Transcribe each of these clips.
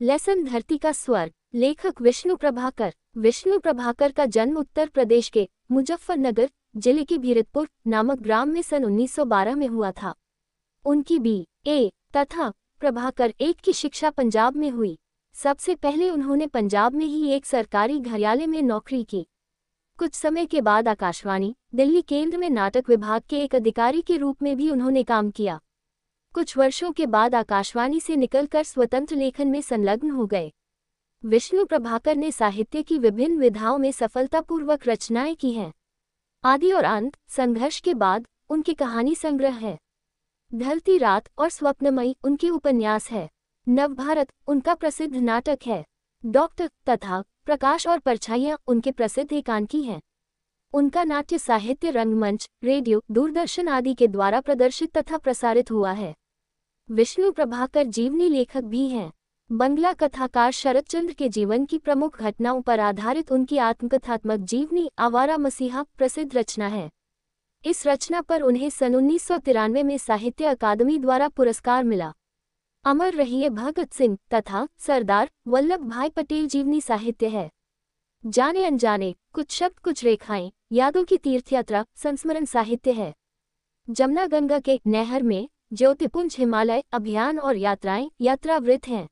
Lesson धरती का स्वर्ग। लेखक विष्णु प्रभाकर। विष्णु प्रभाकर का जन्म उत्तर प्रदेश के मुजफ्फरनगर जिले के भीरतपुर नामक ग्राम में सन 1912 में हुआ था। उनकी B.A. तथा प्रभाकर 1 की शिक्षा पंजाब में हुई। सबसे पहले उन्होंने पंजाब में ही एक सरकारी कार्यालय में नौकरी की। कुछ समय के बाद आकाशवाणी दिल्ली केंद्र में नाटक विभाग के एक अधिकारी के रूप में भी उन्होंने काम किया। कुछ वर्षों के बाद आकाशवाणी से निकलकर स्वतंत्र लेखन में संलग्न हो गए। विष्णु प्रभाकर ने साहित्य की विभिन्न विधाओं में सफलतापूर्वक रचनाएं की हैं। आदि और अंत, संघर्ष के बाद उनकी कहानी संग्रह है। ढलती रात और स्वप्नमयी उनके उपन्यास है। नवभारत उनका प्रसिद्ध नाटक है। डॉक्टर तथा प्रकाश और परछाइयां उनके प्रसिद्ध एकांकी हैं। उनका नाट्य साहित्य रंगमंच, रेडियो, दूरदर्शन आदि के द्वारा प्रदर्शित तथा प्रसारित हुआ है। विष्णु प्रभाकर जीवनी लेखक भी हैं। बंगला कथाकार शरतचंद्र के जीवन की प्रमुख घटनाओं पर आधारित उनकी आत्मकथात्मक जीवनी आवारा मसीहा प्रसिद्ध रचना है। इस रचना पर उन्हें सन 1993 में साहित्य अकादमी द्वारा पुरस्कार मिला। अमर रहिए भगत सिंह तथा सरदार वल्लभ भाई पटेल जीवनी साहित्य है। जाने अनजाने, कुछ शब्द कुछ रेखाएं, यादों की तीर्थयात्रा संस्मरण साहित्य है। जमुना गंगा के नहर में, ज्योतिपुंज हिमालय अभियान और यात्राएं यात्रावृत्त हैं।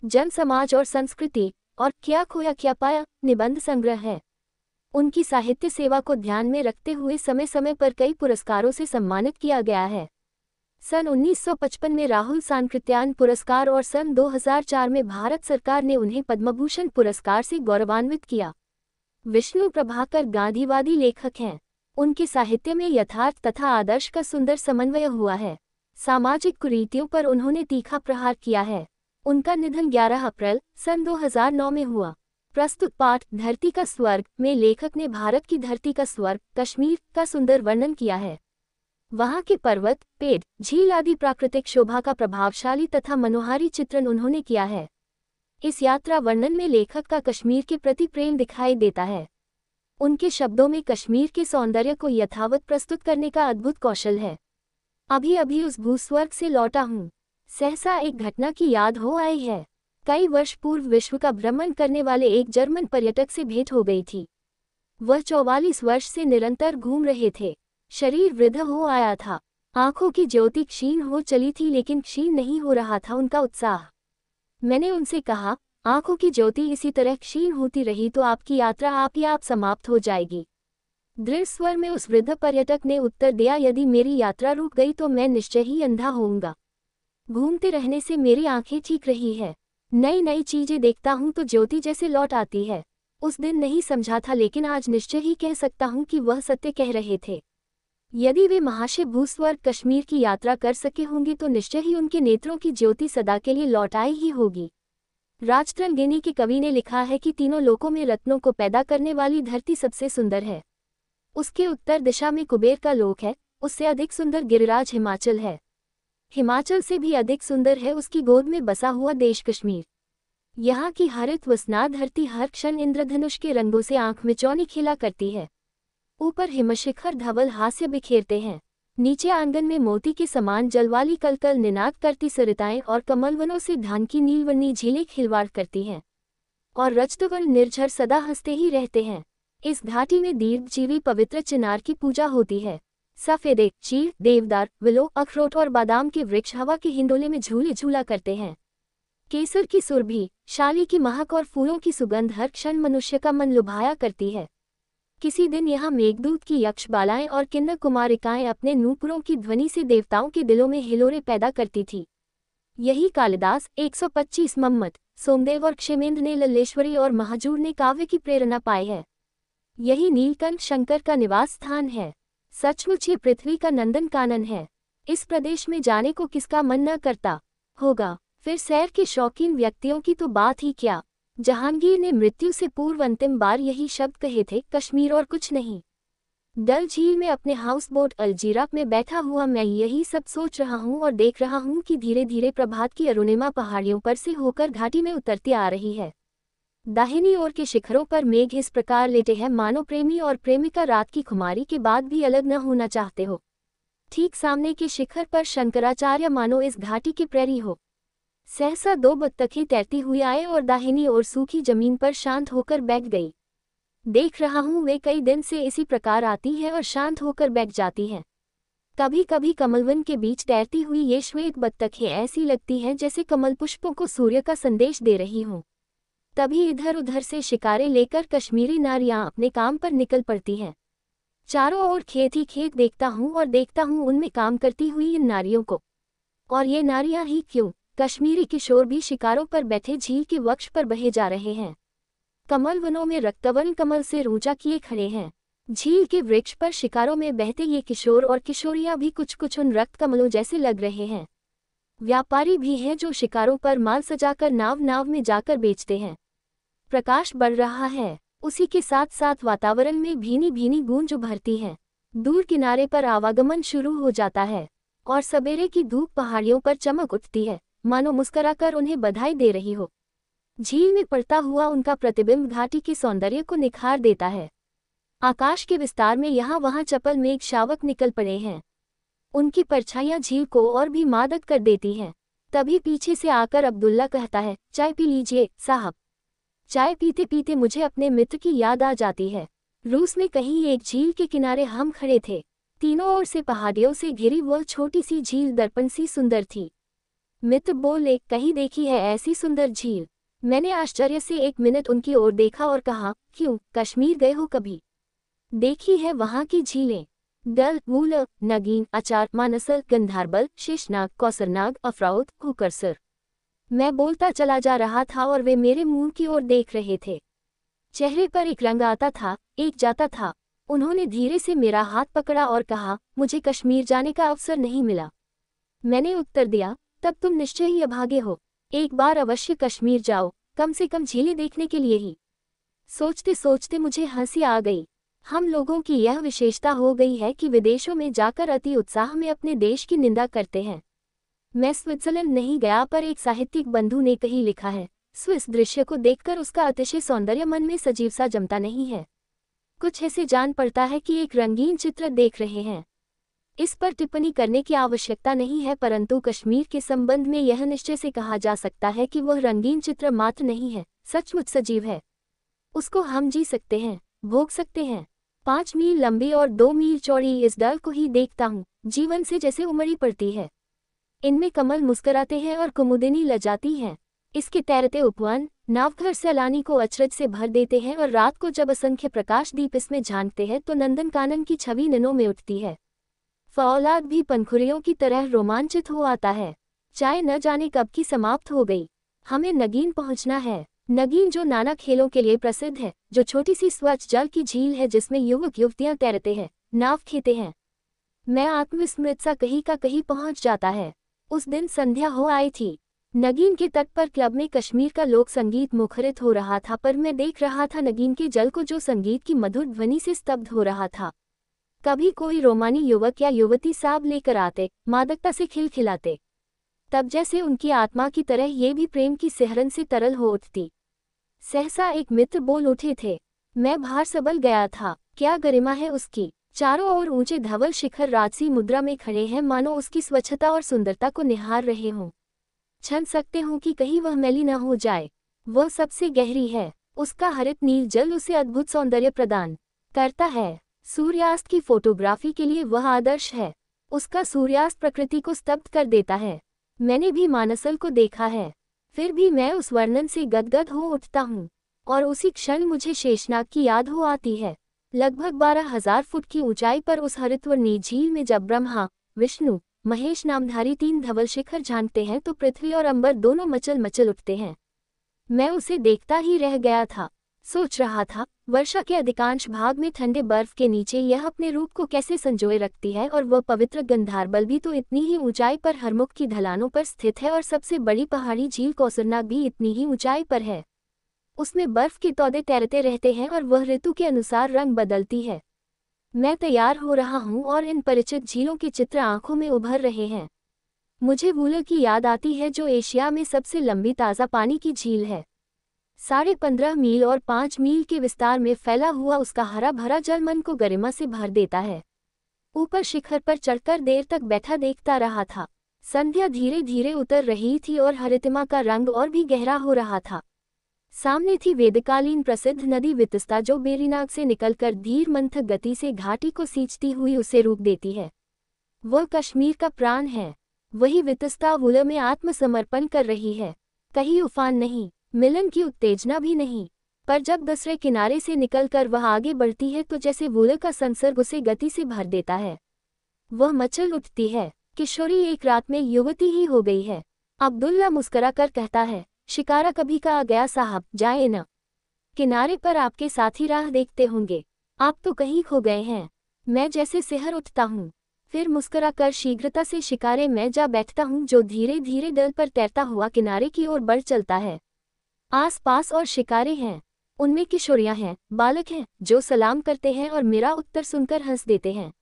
जन समाज और संस्कृति और क्या खोया क्या पाया निबंध संग्रह है। उनकी साहित्य सेवा को ध्यान में रखते हुए समय समय पर कई पुरस्कारों से सम्मानित किया गया है। सन 1955 में राहुल सांकृत्यायन पुरस्कार और सन 2004 में भारत सरकार ने उन्हें पद्मभूषण पुरस्कार से गौरवान्वित किया। विष्णु प्रभाकर गांधीवादी लेखक हैं। उनके साहित्य में यथार्थ तथा आदर्श का सुंदर समन्वय हुआ है। सामाजिक कुरीतियों पर उन्होंने तीखा प्रहार किया है। उनका निधन 11 अप्रैल सन 2009 में हुआ। प्रस्तुत पाठ धरती का स्वर्ग में लेखक ने भारत की धरती का स्वर्ग कश्मीर का सुंदर वर्णन किया है। वहाँ के पर्वत, पेड़, झील आदि प्राकृतिक शोभा का प्रभावशाली तथा मनोहारी चित्रण उन्होंने किया है। इस यात्रा वर्णन में लेखक का कश्मीर के प्रति प्रेम दिखाई देता है। उनके शब्दों में कश्मीर के सौंदर्य को यथावत प्रस्तुत करने का अद्भुत कौशल है। अभी अभी उस भूस्वर्ग से लौटा हूँ, सहसा एक घटना की याद हो आई है। कई वर्ष पूर्व विश्व का भ्रमण करने वाले एक जर्मन पर्यटक से भेंट हो गई थी। वह 44 वर्ष से निरंतर घूम रहे थे। शरीर वृद्ध हो आया था, आंखों की ज्योति क्षीण हो चली थी, लेकिन क्षीण नहीं हो रहा था उनका उत्साह। मैंने उनसे कहा, आंखों की ज्योति इसी तरह क्षीण होती रही तो आपकी यात्रा आप ही आप समाप्त हो जाएगी। दृढ़ स्वर में उस वृद्ध पर्यटक ने उत्तर दिया, यदि मेरी यात्रा रुक गई तो मैं निश्चय ही अंधा होऊंगा। घूमते रहने से मेरी आंखें ठीक रही है। नई नई चीजें देखता हूं तो ज्योति जैसे लौट आती है। उस दिन नहीं समझा था, लेकिन आज निश्चय ही कह सकता हूं कि वह सत्य कह रहे थे। यदि वे महाशय भूस्वर्ग कश्मीर की यात्रा कर सके होंगे तो निश्चय ही उनके नेत्रों की ज्योति सदा के लिए लौट आई ही होगी। राजतरंगिणी के कवि ने लिखा है कि तीनों लोकों में रत्नों को पैदा करने वाली धरती सबसे सुंदर है। उसके उत्तर दिशा में कुबेर का लोक है, उससे अधिक सुंदर गिरिराज हिमाचल है। हिमाचल से भी अधिक सुंदर है उसकी गोद में बसा हुआ देश कश्मीर। यहाँ की हरित वसना धरती हर क्षण इंद्रधनुष के रंगों से आंख में चौनी खिला करती है। ऊपर हिमशिखर धवल हास्य बिखेरते हैं, नीचे आंगन में मोती के समान जलवाली कलकल निनाद करती सरिताएं और कमलवनों से धान की नीलवनी झीलें खिलवाड़ करती हैं, और रजतवल निर्झर सदा हंसते ही रहते हैं। इस घाटी में दीर्घजीवी पवित्र चिनार की पूजा होती है। सफेदे, चीड़, देवदार, विलो, अखरोट और बादाम के वृक्ष हवा के हिंडोले में झूले झूला करते हैं। केसर की सुरभि, शाली की महक और फूलों की सुगंध हर क्षण मनुष्य का मन लुभाया करती है। किसी दिन यहाँ मेघदूत की यक्षबालाएं और किन्नर कुमारिकाएं अपने नूपुरों की ध्वनि से देवताओं के दिलों में हिलोरे पैदा करती थी। यही कालिदास, 125 मम्मट, सोमदेव और क्षेमेंद्र ने लल्लेश्वरी और महाजूर ने काव्य की प्रेरणा पाई है। यही नीलकंठ शंकर का निवास स्थान है। सचमुच ये पृथ्वी का नंदन कानन है। इस प्रदेश में जाने को किसका मन न करता होगा। फिर सैर के शौकीन व्यक्तियों की तो बात ही क्या। जहांगीर ने मृत्यु से पूर्व अंतिम बार यही शब्द कहे थे, कश्मीर और कुछ नहीं। डल झील में अपने हाउस बोट अलजीरा में बैठा हुआ मैं यही सब सोच रहा हूँ और देख रहा हूँ कि धीरे धीरे प्रभात की अरुणिमा पहाड़ियों पर से होकर घाटी में उतरती आ रही है। दाहिनी ओर के शिखरों पर मेघ इस प्रकार लेटे हैं मानो प्रेमी और प्रेमिका रात की खुमारी के बाद भी अलग न होना चाहते हो। ठीक सामने के शिखर पर शंकराचार्य मानो इस घाटी के प्रहरी हो। सहसा दो बत्तखें तैरती हुई आए और दाहिनी ओर सूखी जमीन पर शांत होकर बैठ गई। देख रहा हूँ वे कई दिन से इसी प्रकार आती है और शांत होकर बैठ जाती हैं। कभी कभी कमलवन के बीच तैरती हुई ये श्वेत बत्तखें ऐसी लगती हैं जैसे कमल पुष्पों को सूर्य का संदेश दे रही हों। तभी इधर उधर से शिकारे लेकर कश्मीरी नारियां अपने काम पर निकल पड़ती हैं। चारों ओर खेत ही खेत देखता हूँ और देखता हूँ उनमें काम करती हुई इन नारियों को। और ये नारियां ही क्यों, कश्मीरी किशोर भी शिकारों पर बैठे झील के वक्ष पर बहे जा रहे हैं। कमल वनों में रक्तवर्ण कमल से ऊंचा किए खड़े हैं। झील के वृक्ष पर शिकारों में बहते ये किशोर और किशोरियां भी कुछ कुछ उन रक्त कमलों जैसे लग रहे हैं। व्यापारी भी हैं जो शिकारों पर माल सजाकर नाव नाव में जाकर बेचते हैं। प्रकाश बढ़ रहा है, उसी के साथ साथ वातावरण में भीनी भीनी गूंज उभरती है। दूर किनारे पर आवागमन शुरू हो जाता है और सवेरे की धूप पहाड़ियों पर चमक उठती है, मानो मुस्कुराकर उन्हें बधाई दे रही हो। झील में पड़ता हुआ उनका प्रतिबिंब घाटी के सौंदर्य को निखार देता है। आकाश के विस्तार में यहाँ वहाँ चपल मेघ शावक निकल पड़े हैं। उनकी परछाइयाँ झील को और भी मादक कर देती हैं। तभी पीछे से आकर अब्दुल्ला कहता है, चाय पी लीजिए साहब। चाय पीते पीते मुझे अपने मित्र की याद आ जाती है। रूस में कहीं एक झील के किनारे हम खड़े थे। तीनों ओर से पहाड़ियों से घिरी वह छोटी सी झील दर्पण सी सुंदर थी। मित्र बोले, कहीं देखी है ऐसी सुंदर झील? मैंने आश्चर्य से 1 मिनट उनकी ओर देखा और कहा, क्यों, कश्मीर गए हो कभी? देखी है वहाँ की झीलें, डल, वूल, नगीन, अचार, मानसल, गंधारबल, शेषनाग, कौसरनाग, अफराउत, कुकरसर। मैं बोलता चला जा रहा था और वे मेरे मुंह की ओर देख रहे थे। चेहरे पर एक रंग आता था, एक जाता था। उन्होंने धीरे से मेरा हाथ पकड़ा और कहा, मुझे कश्मीर जाने का अवसर नहीं मिला। मैंने उत्तर दिया, तब तुम निश्चय ही अभागे हो। एक बार अवश्य कश्मीर जाओ, कम से कम झीलें देखने के लिए ही। सोचते सोचते मुझे हंसी आ गई। हम लोगों की यह विशेषता हो गई है कि विदेशों में जाकर अति उत्साह में अपने देश की निंदा करते हैं। मैं स्विट्जरलैंड नहीं गया, पर एक साहित्यिक बंधु ने कहीं लिखा है, स्विस दृश्य को देखकर उसका अतिशय सौंदर्य मन में सजीव सा जमता नहीं है। कुछ ऐसे जान पड़ता है कि एक रंगीन चित्र देख रहे हैं। इस पर टिप्पणी करने की आवश्यकता नहीं है, परंतु कश्मीर के संबंध में यह निश्चय से कहा जा सकता है कि वह रंगीन चित्र मात्र नहीं है, सचमुच सजीव है। उसको हम जी सकते हैं, भोग सकते हैं। 5 मील लंबी और 2 मील चौड़ी इस डल को ही देखता हूँ, जीवन से जैसे उमड़ी पड़ती है। इनमें कमल मुस्कुराते हैं और कुमुदिनी लजाती हैं। इसके तैरते उपवन नावघर सैलानी को अचरज से भर देते हैं और रात को जब असंख्य प्रकाश दीप इसमें झांकते हैं तो नंदन कानन की छवि नैनों में उठती है। फौलाद भी पंखुड़ियों की तरह रोमांचित हो आता है। चाय न जाने कब की समाप्त हो गई। हमें नगीन पहुंचना है। नगीन जो नाना खेलों के लिए प्रसिद्ध है, जो छोटी सी स्वच्छ जल की झील है जिसमें युवक युवतियां तैरते हैं, नाव खेते हैं। मैं आत्मविस्मृत सा कहीं का कहीं पहुंच जाता है। उस दिन संध्या हो आई थी। नगीन के तट पर क्लब में कश्मीर का लोक संगीत मुखरित हो रहा था, पर मैं देख रहा था नगीन के जल को जो संगीत की मधुर ध्वनि से स्तब्ध हो रहा था। कभी कोई रोमानी युवक या युवती साब लेकर आते, मादकता से खिलखिलाते। तब जैसे उनकी आत्मा की तरह ये भी प्रेम की सिहरन से तरल हो उठती। सहसा एक मित्र बोल उठे थे। मैं बाहर सबल गया था। क्या गरिमा है उसकी। चारों ओर ऊंचे धवल शिखर राजसी मुद्रा में खड़े हैं, मानो उसकी स्वच्छता और सुंदरता को निहार रहे हों। छन सकते हूँ कि कहीं वह मैली न हो जाए। वह सबसे गहरी है। उसका हरित नील जल उसे अद्भुत सौंदर्य प्रदान करता है। सूर्यास्त की फोटोग्राफी के लिए वह आदर्श है। उसका सूर्यास्त प्रकृति को स्तब्ध कर देता है। मैंने भी मानसल को देखा है, फिर भी मैं उस वर्णन से गदगद हो उठता हूँ और उसी क्षण मुझे शेषनाग की याद हो आती है। लगभग 12,000 फुट की ऊंचाई पर उस हरितवर्णी झील में जब ब्रह्मा, विष्णु, महेश नामधारी 3 धवल शिखर झांकते हैं तो पृथ्वी और अंबर दोनों मचल मचल उठते हैं। मैं उसे देखता ही रह गया था। सोच रहा था, वर्षा के अधिकांश भाग में ठंडे बर्फ के नीचे यह अपने रूप को कैसे संजोए रखती है, और वह पवित्र गंधारबल भी तो इतनी ही ऊंचाई पर हरमुख की ढलानों पर स्थित है, और सबसे बड़ी पहाड़ी झील कौसरनाग भी इतनी ही ऊंचाई पर है। उसमें बर्फ के तौदे तैरते रहते हैं और वह ऋतु के अनुसार रंग बदलती है। मैं तैयार हो रहा हूँ और इन परिचित झीलों के चित्र आंखों में उभर रहे हैं। मुझे वूलर की याद आती है, जो एशिया में सबसे लंबी ताज़ा पानी की झील है। 15.5 मील और 5 मील के विस्तार में फैला हुआ उसका हरा भरा जल मन को गरिमा से भर देता है। ऊपर शिखर पर चढ़कर देर तक बैठा देखता रहा था। संध्या धीरे धीरे उतर रही थी और हरितिमा का रंग और भी गहरा हो रहा था। सामने थी वेदकालीन प्रसिद्ध नदी वितस्ता, जो बेरीनाग से निकलकर धीर मंथक गति से घाटी को सींचती हुई उसे रूप देती है। वह कश्मीर का प्राण है। वही वितस्ता वुल में आत्मसमर्पण कर रही है। कहीं उफान नहीं, मिलन की उत्तेजना भी नहीं, पर जब दूसरे किनारे से निकलकर वह आगे बढ़ती है तो जैसे वुल का संसर्ग उसे गति से भर देता है। वह मचल उठती है। किशोरी एक रात में युवती ही हो गई है। अब्दुल्ला मुस्कुराकर कहता है, शिकारा कभी का आ गया साहब, जाए न। किनारे पर आपके साथी राह देखते होंगे, आप तो कहीं खो गए हैं। मैं जैसे सिहर उठता हूँ, फिर मुस्कुराकर शीघ्रता से शिकारे में जा बैठता हूँ, जो धीरे धीरे दल पर तैरता हुआ किनारे की ओर बढ़ चलता है। आस पास और शिकारे हैं, उनमें किशोरियां हैं, बालक हैं, जो सलाम करते हैं और मेरा उत्तर सुनकर हंस देते हैं।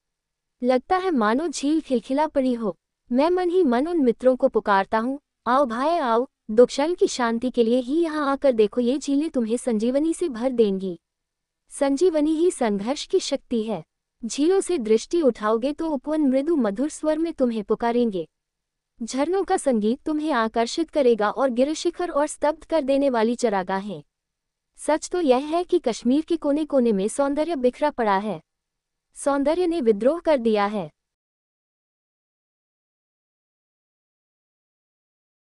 लगता है मानो झील खिलखिला पड़ी हो। मैं मन ही मन उन मित्रों को पुकारता हूँ, आओ भाई आओ, दो क्षण की शांति के लिए ही यहाँ आकर देखो, ये झीलें तुम्हें संजीवनी से भर देंगी। संजीवनी ही संघर्ष की शक्ति है। झीलों से दृष्टि उठाओगे तो उपवन मृदु मधुर स्वर में तुम्हें पुकारेंगे। झरनों का संगीत तुम्हें आकर्षित करेगा और गिरिशिखर और स्तब्ध कर देने वाली चरागाहें। सच तो यह है कि कश्मीर के कोने कोने में सौंदर्य बिखरा पड़ा है। सौंदर्य ने विद्रोह कर दिया है।